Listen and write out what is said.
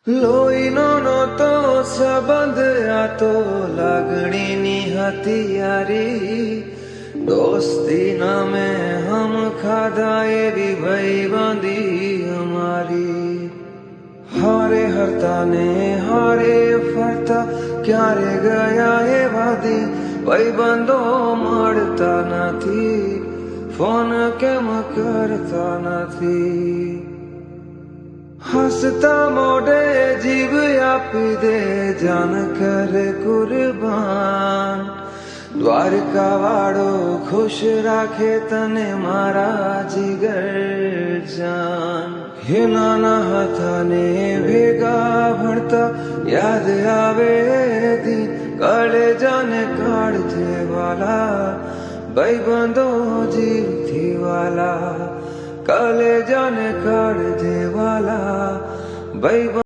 લોહીનો નહોતો સંબંધ, આ તો લાગણીની હતી યારી. દોસ્તી નામે હમ ખાધા એવી ભાઈબંધી અમારી. હારે હરતા ને હારે ફરતા ક્યારે ગયા એવા દી. ભાઈબંધો મળતા નથી, ફોન કેમ કરતા નથી. હસતા મોઢે જીવ આપી દે, જાન કરે કુરબાન. દ્વારકા વાળો ખુશ રાખે તને મારા જીગર જાન. હે નાના હતા ને ભેગા ભણતા, યાદ આવે દી કાળે જાને કાળજે વાલા. ભાઈબંધો જીવથી વાલા, કાલે જાને કાળજે વાલા. ભાઈ